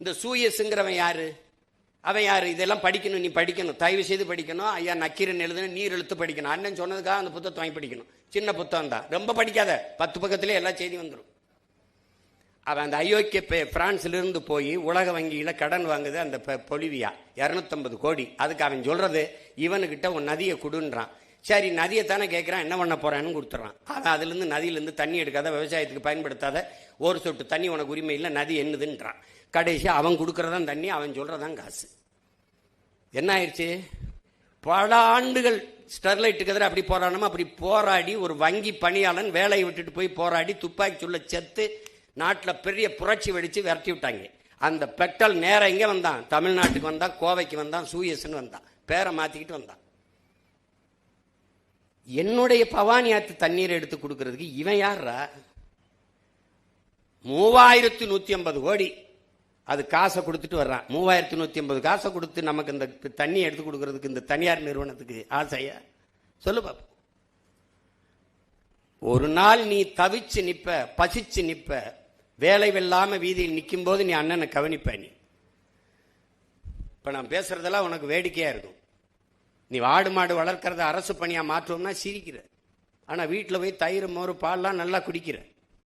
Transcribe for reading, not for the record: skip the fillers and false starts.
இந்த சூயஸுங்கிறவன் யாரு? அவன் யாரு? இதெல்லாம் படிக்கணும், நீ படிக்கணும், தயவு செய்து படிக்கணும். ஐயா நக்கீரன் எழுதுன நீர் எழுத்து படிக்கணும். அண்ணன் சொன்னதுக்காக அந்த புத்தகத்தை வாங்கி படிக்கணும். சின்ன புத்தகம் தான், ரொம்ப படிக்காத, 10 பக்கத்திலே எல்லா செய்தி வந்துடும். அவன் அந்த அயோக்கிய பிரான்ஸ்ல இருந்து போய் உலக வங்கியில கடன் வாங்குது அந்த பொலிவியா 250 கோடி. அதுக்கு அவன் சொல்றது, இவனுக்கிட்ட உன் நதியை கொடுன்றான். சரி, நதியை தானே கேட்குறான், என்ன பண்ண போறான்னு கொடுத்துறான். அவன் அதுலேருந்து நதியிலேருந்து தண்ணி எடுக்காத, விவசாயத்துக்கு பயன்படுத்தாத, ஒரு சொட்டு தண்ணி உனக்கு உரிமை இல்லை, நதி என்னதுன்றான். கடைசி அவன் கொடுக்கறதான் தண்ணி, அவன் சொல்றதான் காசு. என்ன ஆயிடுச்சு? பல ஆண்டுகள் ஸ்டெர்லைட்டுக்கு எதிராக அப்படி போராடணுமா, அப்படி போராடி ஒரு வங்கி பணியாளன் வேலையை விட்டுட்டு போய் போராடி துப்பாக்கி சுள்ள செத்து நாட்டில் பெரிய புரட்சி வெடிச்சு விரட்டி விட்டாங்க. அந்த பெட்ரோல் நேரம் எங்கே வந்தான்? தமிழ்நாட்டுக்கு வந்தான், கோவைக்கு வந்தான், சூயஸ்ன்னு வந்தான், பேரை மாத்திக்கிட்டு வந்தான். என்னுடைய பவானி ஆத்து தண்ணீரை எடுத்து கொடுக்கறதுக்கு இவன் யாரா? 3150 கோடி அது காசை கொடுத்துட்டு வர்றான். 3150 காசை கொடுத்து நமக்கு இந்த தண்ணி எடுத்து கொடுக்கறதுக்கு இந்த தனியார் நிறுவனத்துக்கு ஆசையா? சொல்லு பாப்போம். ஒரு நாள் நீ தவிச்சு நிப்ப, பசிச்சு நிப்ப, வேலை வெல்லாம வீதியில் நிற்கும் போது நீ அண்ணனை கவனிப்ப. நீ இப்ப நான் பேசுறதெல்லாம் உனக்கு வேடிக்கையா இருக்கும். நீ ஆடு மாடு வளர்க்கறத அரசு பணியா மாற்றுவோம்னா சிரிக்கிற. ஆனா வீட்டில் போய் தயிர் மோறு பால்லாம் நல்லா குடிக்கிற.